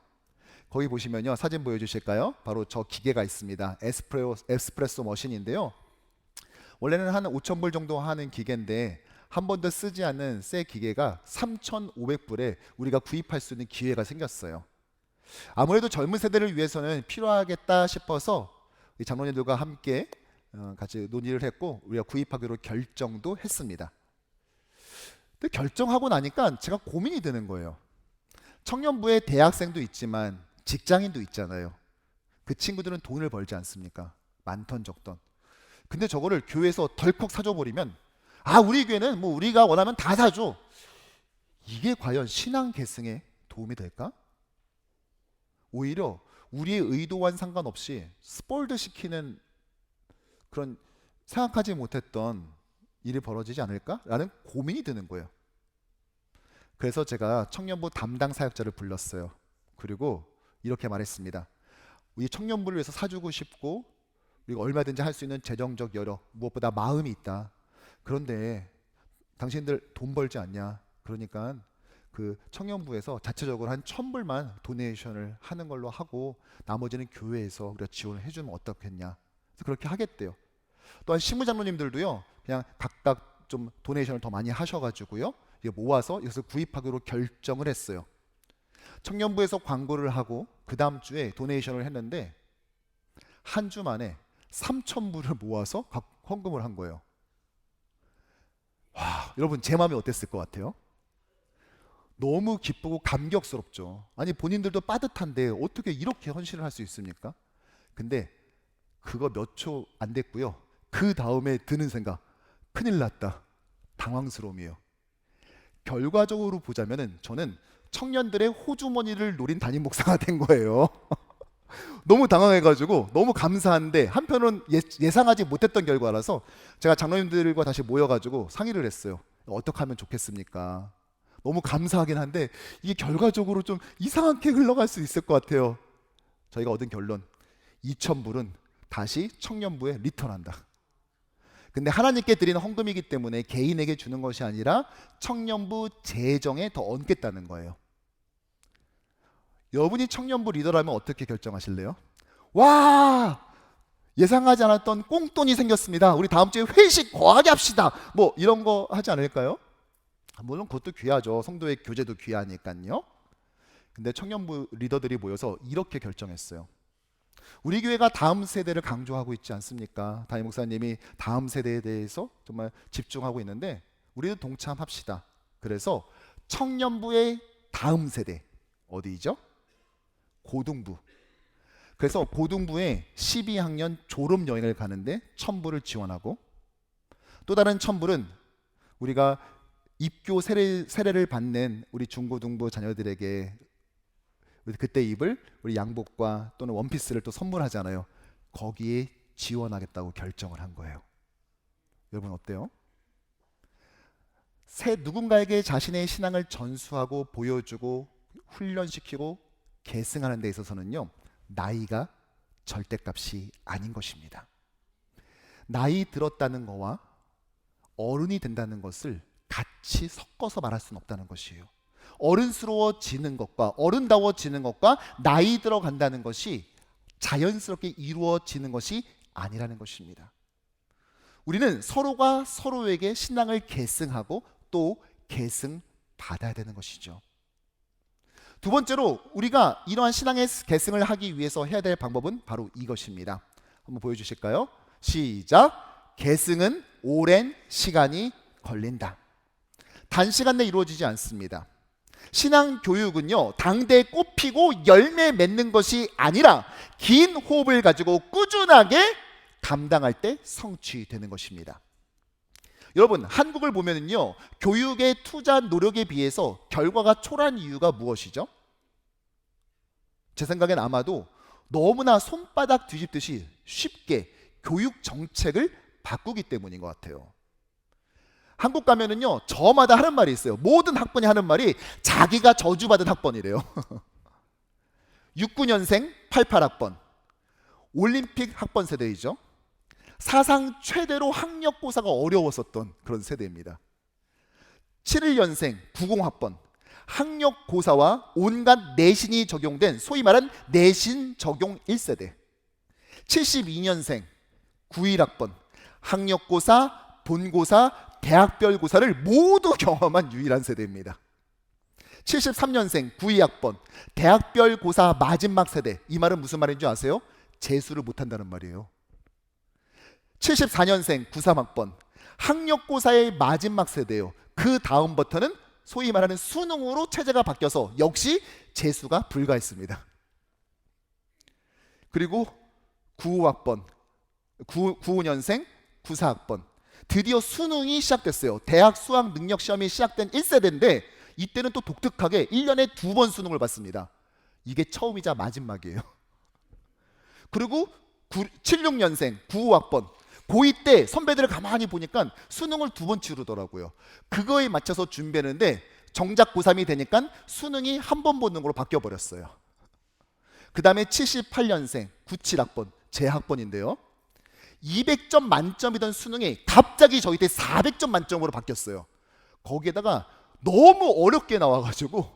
거기 보시면요, 사진 보여주실까요? 바로 저 기계가 있습니다. 에스프레소 머신인데요, 원래는 한 5,000불 정도 하는 기계인데 한 번도 쓰지 않는 새 기계가 3,500불에 우리가 구입할 수 있는 기회가 생겼어요. 아무래도 젊은 세대를 위해서는 필요하겠다 싶어서 이 장로님들과 함께 같이 논의를 했고 우리가 구입하기로 결정도 했습니다. 근데 결정하고 나니까 제가 고민이 되는 거예요. 청년부에 대학생도 있지만 직장인도 있잖아요. 그 친구들은 돈을 벌지 않습니까? 많던 적던. 근데 저거를 교회에서 덜컥 사줘 버리면, 우리 교회는 뭐 우리가 원하면 다 사줘, 이게 과연 신앙 계승에 도움이 될까? 오히려 우리의 의도와는 상관없이 스포일드 시키는 그런 생각하지 못했던 일이 벌어지지 않을까라는 고민이 드는 거예요. 그래서 제가 청년부 담당 사역자를 불렀어요. 그리고 이렇게 말했습니다. 우리 청년부를 위해서 사주고 싶고 우리가 얼마든지 할 수 있는 재정적 여력, 무엇보다 마음이 있다. 그런데 당신들 돈 벌지 않냐? 그러니까 그 청년부에서 자체적으로 한 1,000불만 도네이션을 하는 걸로 하고 나머지는 교회에서 우리가 지원을 해주면 어떻겠냐. 그래서 그렇게 하겠대요. 또한 신무장로님들도요, 그냥 각각 좀 도네이션을 더 많이 하셔가지고요, 이거 모아서 이것을 구입하기로 결정을 했어요. 청년부에서 광고를 하고 그 다음 주에 도네이션을 했는데 한 주 만에 3,000불을 모아서 헌금을 한 거예요. 와, 여러분 제 마음이 어땠을 것 같아요? 너무 기쁘고 감격스럽죠. 아니 본인들도 빠듯한데 어떻게 이렇게 헌신을 할 수 있습니까? 근데 그거 몇 초 안 됐고요, 그 다음에 드는 생각, 큰일 났다, 당황스러움이에요. 결과적으로 보자면은 저는 청년들의 호주머니를 노린 담임 목사가 된 거예요. 너무 당황해가지고 너무 감사한데 한편은 예상하지 못했던 결과라서 제가 장로님들과 다시 모여가지고 상의를 했어요. 어떻게 하면 좋겠습니까? 너무 감사하긴 한데 이게 결과적으로 좀 이상하게 흘러갈 수 있을 것 같아요. 저희가 얻은 결론, 2,000불은 다시 청년부에 리턴한다. 근데 하나님께 드리는 헌금이기 때문에 개인에게 주는 것이 아니라 청년부 재정에 더 얹겠다는 거예요. 여러분이 청년부 리더라면 어떻게 결정하실래요? 와, 예상하지 않았던 꽁돈이 생겼습니다, 우리 다음 주에 회식 거하게 합시다, 뭐 이런 거 하지 않을까요? 물론 그것도 귀하죠. 성도의 교제도 귀하니까요. 근데 청년부 리더들이 모여서 이렇게 결정했어요. 우리 교회가 다음 세대를 강조하고 있지 않습니까? 담임 목사님이 다음 세대에 대해서 정말 집중하고 있는데 우리도 동참합시다. 그래서 청년부의 다음 세대 어디죠? 고등부. 그래서 고등부에 12학년 졸업 여행을 가는데 1,000불을 지원하고, 또 다른 1,000불은 우리가 입교 세례를 받는 우리 중고등부 자녀들에게 그때 입을 우리 양복과 또는 원피스를 또 선물하잖아요. 거기에 지원하겠다고 결정을 한 거예요. 여러분 어때요? 누군가에게 자신의 신앙을 전수하고 보여주고 훈련시키고 계승하는 데 있어서는요, 나이가 절대값이 아닌 것입니다. 나이 들었다는 거와 어른이 된다는 것을 같이 섞어서 말할 수는 없다는 것이에요. 어른스러워지는 것과 어른다워지는 것과 나이 들어간다는 것이 자연스럽게 이루어지는 것이 아니라는 것입니다. 우리는 서로가 서로에게 신앙을 계승하고 또 계승받아야 되는 것이죠. 두 번째로 우리가 이러한 신앙의 계승을 하기 위해서 해야 될 방법은 바로 이것입니다. 한번 보여주실까요? 시작. 계승은 오랜 시간이 걸린다. 단시간 내에 이루어지지 않습니다. 신앙 교육은요, 당대에 꽃피고 열매 맺는 것이 아니라 긴 호흡을 가지고 꾸준하게 감당할 때 성취되는 것입니다. 여러분, 한국을 보면은요, 교육에 투자한 노력에 비해서 결과가 초라한 이유가 무엇이죠? 제 생각엔 아마도 너무나 손바닥 뒤집듯이 쉽게 교육 정책을 바꾸기 때문인 것 같아요. 한국 가면은요, 저마다 하는 말이 있어요. 모든 학번이 하는 말이 자기가 저주받은 학번이래요. 69년생 88학번, 올림픽 학번 세대이죠. 사상 최대로 학력고사가 어려웠었던 그런 세대입니다. 71년생 90학번, 학력고사와 온갖 내신이 적용된 소위 말한 내신 적용 1세대. 72년생 91학번, 학력고사, 본고사, 대학별 고사를 모두 경험한 유일한 세대입니다. 73년생 92학번, 대학별 고사 마지막 세대. 이 말은 무슨 말인 줄 아세요? 재수를 못한다는 말이에요. 74년생 93학번, 학력고사의 마지막 세대예요. 그 다음부터는 소위 말하는 수능으로 체제가 바뀌어서 역시 재수가 불가했습니다. 그리고 95학번, 95년생 94학번, 드디어 수능이 시작됐어요. 대학 수학 능력 시험이 시작된 1세대인데 이때는 또 독특하게 1년에 2번 수능을 봤습니다. 이게 처음이자 마지막이에요. 그리고 76년생 95학번, 고2 때 선배들을 가만히 보니까 수능을 2번 치르더라고요. 그거에 맞춰서 준비했는데 정작 고3이 되니까 수능이 한 번 보는 걸로 바뀌어버렸어요. 그 다음에 78년생 97학번, 제 학번인데요, 200점 만점이던 수능이 갑자기 저희 때 400점 만점으로 바뀌었어요. 거기에다가 너무 어렵게 나와가지고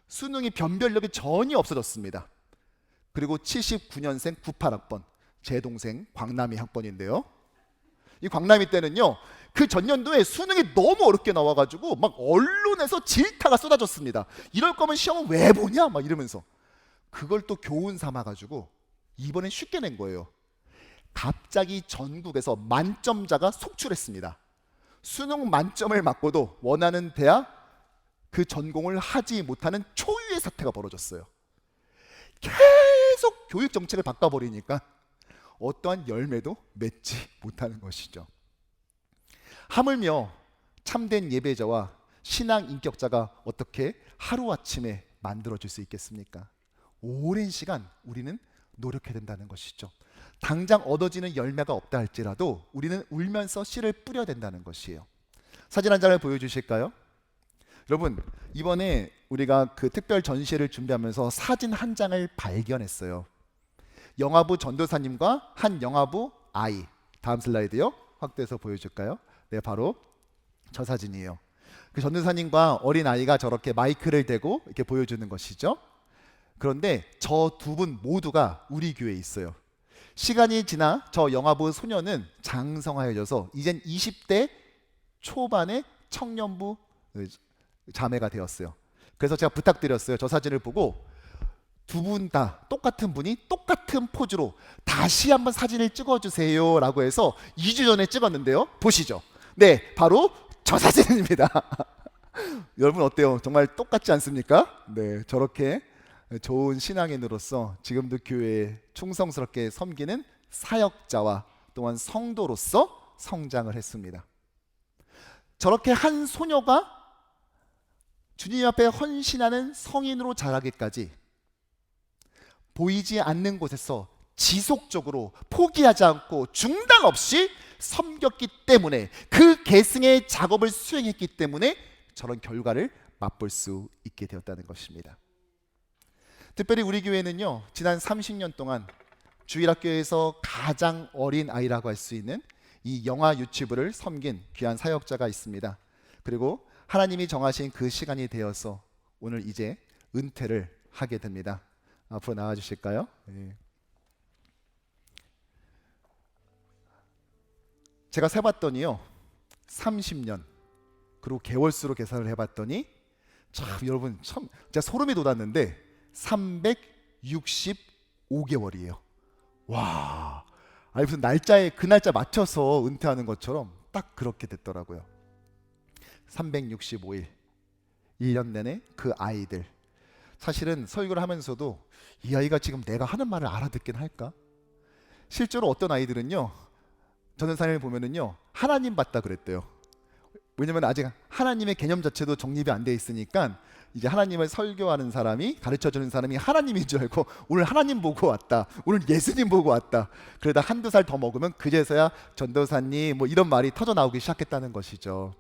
수능이 변별력이 전혀 없어졌습니다. 그리고 79년생 98학번, 제 동생 광남이 학번인데요, 이 광남이 때는요, 그 전년도에 수능이 너무 어렵게 나와가지고 막 언론에서 질타가 쏟아졌습니다. 이럴 거면 시험은 왜 보냐 막 이러면서. 그걸 또 교훈 삼아가지고 이번엔 쉽게 낸 거예요. 갑자기 전국에서 만점자가 속출했습니다. 수능 만점을 맞고도 원하는 대학 그 전공을 하지 못하는 초유의 사태가 벌어졌어요. 계속 교육 정책을 바꿔버리니까 어떠한 열매도 맺지 못하는 것이죠. 하물며 참된 예배자와 신앙 인격자가 어떻게 하루아침에 만들어질 수 있겠습니까? 오랜 시간 우리는 노력해야 된다는 것이죠. 당장 얻어지는 열매가 없다 할지라도 우리는 울면서 씨를 뿌려야 된다는 것이에요. 사진 한 장을 보여주실까요? 여러분, 이번에 우리가 그 특별 전시회를 준비하면서 사진 한 장을 발견했어요. 영화부 전도사님과 한 영화부 아이. 다음 슬라이드요. 확대해서 보여줄까요? 네, 바로 저 사진이에요. 그 전도사님과 어린 아이가 저렇게 마이크를 대고 이렇게 보여주는 것이죠. 그런데 저 두 분 모두가 우리 교회에 있어요. 시간이 지나 저 영화부 소녀는 장성하여져서 이젠 20대 초반의 청년부 자매가 되었어요. 그래서 제가 부탁드렸어요. 저 사진을 보고 두 분 다 똑같은 분이 똑같은 포즈로 다시 한번 사진을 찍어주세요 라고 해서 2주 전에 찍었는데요, 보시죠. 네, 바로 저 사진입니다. 여러분 어때요? 정말 똑같지 않습니까? 네, 저렇게 좋은 신앙인으로서 지금도 교회에 충성스럽게 섬기는 사역자와 또한 성도로서 성장을 했습니다. 저렇게 한 소녀가 주님 앞에 헌신하는 성인으로 자라기까지 보이지 않는 곳에서 지속적으로 포기하지 않고 중단 없이 섬겼기 때문에, 그 계승의 작업을 수행했기 때문에 저런 결과를 맛볼 수 있게 되었다는 것입니다. 특별히 우리 교회는요, 지난 30년 동안 주일학교에서 가장 어린 아이라고 할 수 있는 이 영아 유치부를 섬긴 귀한 사역자가 있습니다. 그리고 하나님이 정하신 그 시간이 되어서 오늘 이제 은퇴를 하게 됩니다. 앞으로 나와 주실까요? 네. 제가 세봤더니요, 30년 그리고 개월수로 계산을 해봤더니 참 여러분 참 제가 소름이 돋았는데 365개월이에요. 와, 아니 무슨 날짜에 그 날짜 맞춰서 은퇴하는 것처럼 딱 그렇게 됐더라고요. 365일 1년 내내 그 아이들, 사실은 설교를 하면서도 이 아이가 지금 내가 하는 말을 알아듣긴 할까? 실제로 어떤 아이들은요, 전도사님을 보면은요 하나님 봤다 그랬대요. 왜냐면 아직 하나님의 개념 자체도 정립이 안 돼 있으니까 이제 하나님을 설교하는 사람이, 가르쳐주는 사람이 하나님인 줄 알고 오늘 하나님 보고 왔다, 오늘 예수님 보고 왔다, 그러다 한두 살 더 먹으면 그제서야 전도사님 뭐 이런 말이 터져 나오기 시작했다는 것이죠.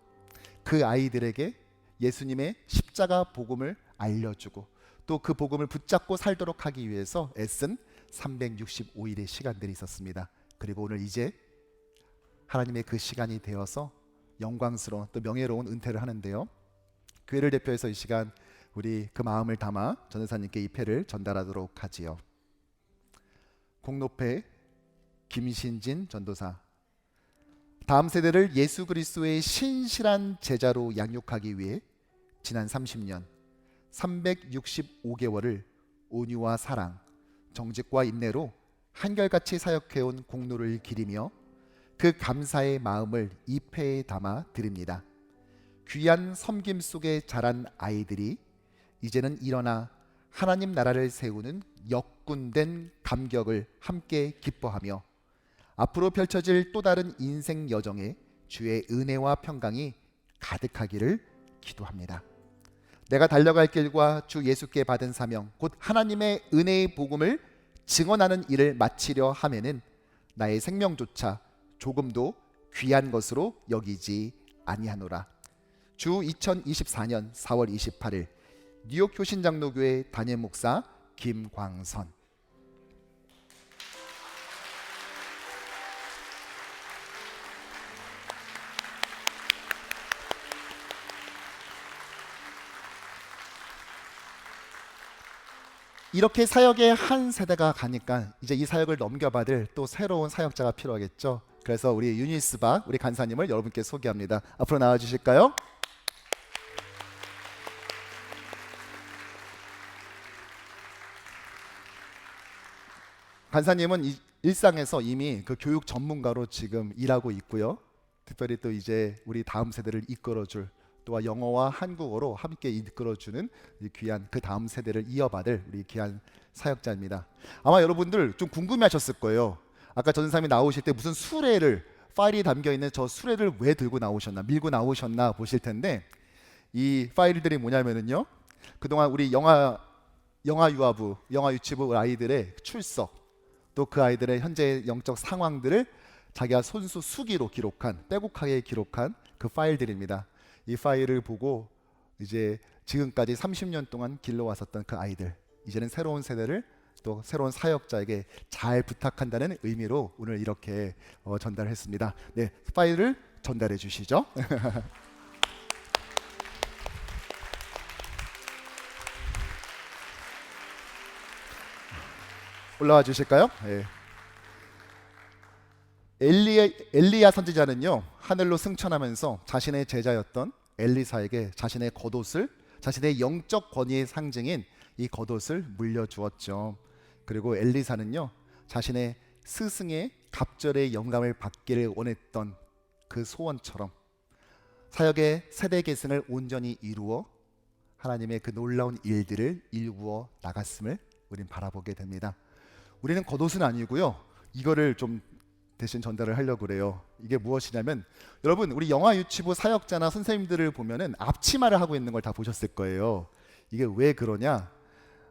그 아이들에게 예수님의 십자가 복음을 알려주고 또 그 복음을 붙잡고 살도록 하기 위해서 애쓴 365일의 시간들이 있었습니다. 그리고 오늘 이제 하나님의 그 시간이 되어서 영광스러운 또 명예로운 은퇴를 하는데요. 교회를 대표해서 이 시간 우리 그 마음을 담아 전도사님께 이 패를 전달하도록 하지요. 공로패 김신진 전도사, 다음 세대를 예수 그리스도의 신실한 제자로 양육하기 위해 지난 30년 365개월을 온유와 사랑, 정직과 인내로 한결같이 사역해온 공로를 기리며 그 감사의 마음을 이 패에 담아 드립니다. 귀한 섬김 속에 자란 아이들이 이제는 일어나 하나님 나라를 세우는 역군된 감격을 함께 기뻐하며 앞으로 펼쳐질 또 다른 인생 여정에 주의 은혜와 평강이 가득하기를 기도합니다. 내가 달려갈 길과 주 예수께 받은 사명, 곧 하나님의 은혜의 복음을 증언하는 일을 마치려 하면은 나의 생명조차 조금도 귀한 것으로 여기지 아니하노라. 주 2024년 4월 28일 뉴욕 효신장로교회 담임 목사 김광선. 이렇게 사역의 한 세대가 가니까 이제 이 사역을 넘겨받을 또 새로운 사역자가 필요하겠죠. 그래서 우리 유니스박 우리 간사님을 여러분께 소개합니다. 앞으로 나와 주실까요? 간사님은 일상에서 이미 그 교육 전문가로 지금 일하고 있고요. 특별히 또 이제 우리 다음 세대를 이끌어줄, 또한 영어와 한국어로 함께 이끌어주는 이 귀한 그 다음 세대를 이어받을 우리 귀한 사역자입니다. 아마 여러분들 좀 궁금해하셨을 거예요. 아까 전사님이 나오실 때 무슨 수레를, 파일이 담겨있는 저 수레를 왜 들고 나오셨나, 밀고 나오셨나 보실 텐데, 이 파일들이 뭐냐면은요, 그동안 우리 영화 유아부, 영화 유치부 아이들의 출석, 또 그 아이들의 현재 영적 상황들을 자기가 손수 수기로 기록한, 빼곡하게 기록한 그 파일들입니다. 이 파일을 보고 이제 지금까지 30년 동안 길러왔었던 그 아이들, 이제는 새로운 세대를 또 새로운 사역자에게 잘 부탁한다는 의미로 오늘 이렇게 전달했습니다. 네, 파일을 전달해 주시죠. 올라와 주실까요? 네. 엘리야 선지자는요, 하늘로 승천하면서 자신의 제자였던 엘리사에게 자신의 겉옷을, 자신의 영적 권위의 상징인 이 겉옷을 물려주었죠. 그리고 엘리사는요, 자신의 스승의 갑절의 영감을 받기를 원했던 그 소원처럼 사역의 세대 계승을 온전히 이루어 하나님의 그 놀라운 일들을 일구어 나갔음을 우린 바라보게 됩니다. 우리는 겉옷은 아니고요, 이거를 좀 대신 전달을 하려고 그래요. 이게 무엇이냐면, 여러분 우리 영화 유치부 사역자나 선생님들을 보면은 앞치마를 하고 있는 걸 다 보셨을 거예요. 이게 왜 그러냐?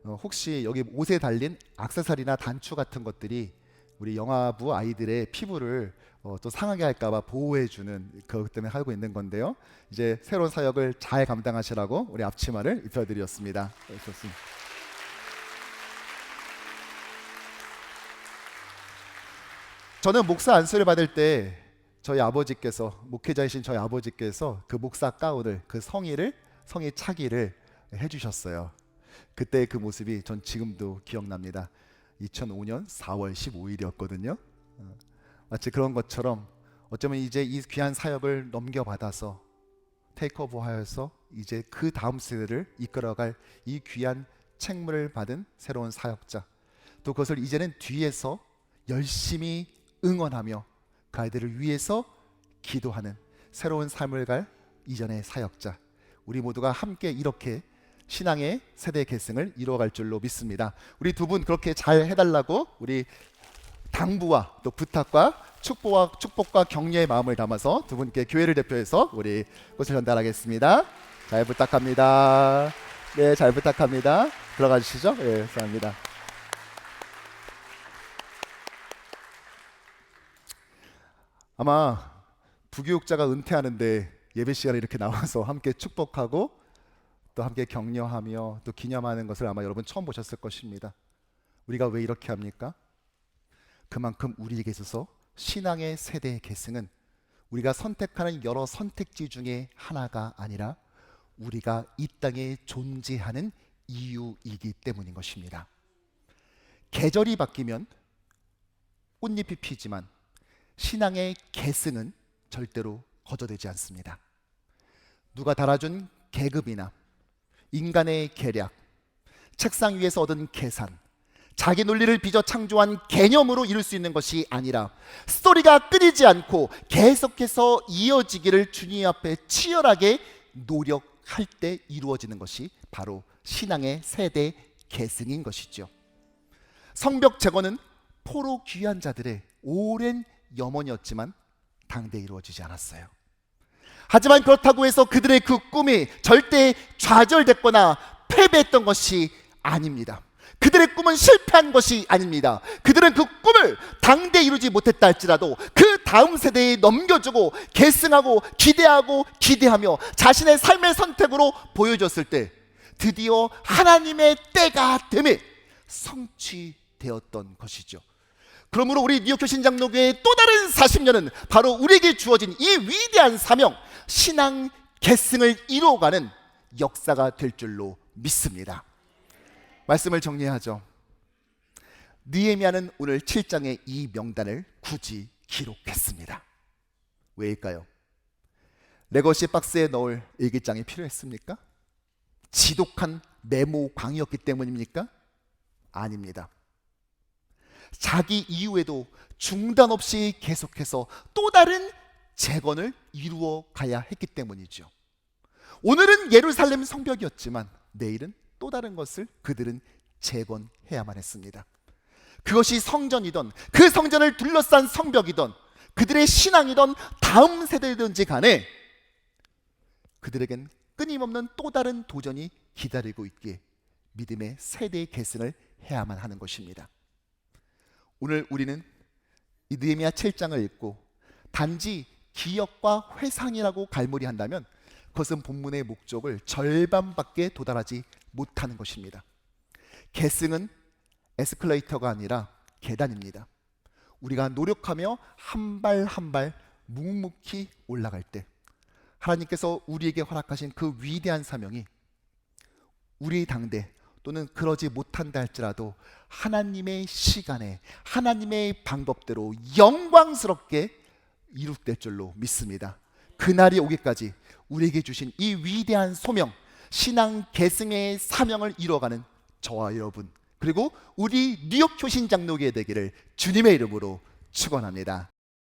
혹시 여기 옷에 달린 액세서리나 단추 같은 것들이 우리 영화부 아이들의 피부를 또 상하게 할까봐 보호해주는 그것 때문에 하고 있는 건데요. 이제 새로운 사역을 잘 감당하시라고 우리 앞치마를 입혀드렸습니다. 네, 좋습니다. 저는 목사 안수를 받을 때 저희 아버지께서, 목회자이신 저희 아버지께서 그 목사 가운을, 그 성의 차기를 해주셨어요. 그때 그 모습이 전 지금도 기억납니다. 2005년 4월 15일이었거든요. 마치 그런 것처럼 어쩌면 이제 이 귀한 사역을 넘겨받아서 테이크오버하여서 이제 그 다음 세대를 이끌어갈 이 귀한 책무를 받은 새로운 사역자, 또 그것을 이제는 뒤에서 열심히 응원하며 그 아이들을 위해서 기도하는 새로운 삶을 갈 이전의 사역자, 우리 모두가 함께 이렇게 신앙의 세대 계승을 이루어갈 줄로 믿습니다. 우리 두 분 그렇게 잘 해달라고 우리 당부와 또 부탁과 축복과 격려의 마음을 담아서 두 분께 교회를 대표해서 우리 꽃을 전달하겠습니다. 잘 부탁합니다. 네, 잘 부탁합니다. 들어가 주시죠. 네, 감사합니다. 아마 부교육자가 은퇴하는데 예배 시간에 이렇게 나와서 함께 축복하고 또 함께 격려하며 또 기념하는 것을 아마 여러분 처음 보셨을 것입니다. 우리가 왜 이렇게 합니까? 그만큼 우리에게 있어서 신앙의 세대 계승은 우리가 선택하는 여러 선택지 중에 하나가 아니라 우리가 이 땅에 존재하는 이유이기 때문인 것입니다. 계절이 바뀌면 꽃잎이 피지만 신앙의 계승은 절대로 거저되지 않습니다. 누가 달아준 계급이나 인간의 계략, 책상 위에서 얻은 계산, 자기 논리를 빚어 창조한 개념으로 이룰 수 있는 것이 아니라 스토리가 끊이지 않고 계속해서 이어지기를 주님 앞에 치열하게 노력할 때 이루어지는 것이 바로 신앙의 세대 계승인 것이죠. 성벽 제거는 포로 귀한 자들의 오랜 염원이었지만 당대에 이루어지지 않았어요. 하지만 그렇다고 해서 그들의 그 꿈이 절대 좌절됐거나 패배했던 것이 아닙니다. 그들의 꿈은 실패한 것이 아닙니다. 그들은 그 꿈을 당대에 이루지 못했다 할지라도 그 다음 세대에 넘겨주고 계승하고 기대하며 자신의 삶의 선택으로 보여줬을 때 드디어 하나님의 때가 됨에 성취되었던 것이죠. 그러므로 우리 뉴욕교신장로교회의 또 다른 40년은 바로 우리에게 주어진 이 위대한 사명, 신앙 계승을 이루어가는 역사가 될 줄로 믿습니다. 말씀을 정리하죠. 느헤미야는 오늘 7장의 이 명단을 굳이 기록했습니다. 왜일까요? 레거시 박스에 넣을 일기장이 필요했습니까? 지독한 메모광이었기 때문입니까? 아닙니다. 자기 이후에도 중단 없이 계속해서 또 다른 재건을 이루어 가야 했기 때문이죠. 오늘은 예루살렘 성벽이었지만 내일은 또 다른 것을 그들은 재건해야만 했습니다. 그것이 성전이던 그 성전을 둘러싼 성벽이던 그들의 신앙이던 다음 세대든지 간에 그들에겐 끊임없는 또 다른 도전이 기다리고 있기에 믿음의 세대 계승을 해야만 하는 것입니다. 오늘 우리는 이 느헤미야 7장을 읽고 단지 기억과 회상이라고 갈무리한다면 그것은 본문의 목적을 절반밖에 도달하지 못하는 것입니다. 계승은 에스컬레이터가 아니라 계단입니다. 우리가 노력하며 한 발 한 발 묵묵히 올라갈 때 하나님께서 우리에게 허락하신 그 위대한 사명이 우리 당대 또는 그러지 못한다 할지라도 하나님의 시간에 하나님의 방법대로 영광스럽게 이룩될 줄로 믿습니다. 그날이 오기까지 우리에게 주신 이 위대한 소명, 신앙 계승의 사명을 이루어가는 저와 여러분 그리고 우리 뉴욕 교신 장로교회 되기를 주님의 이름으로 축원합니다.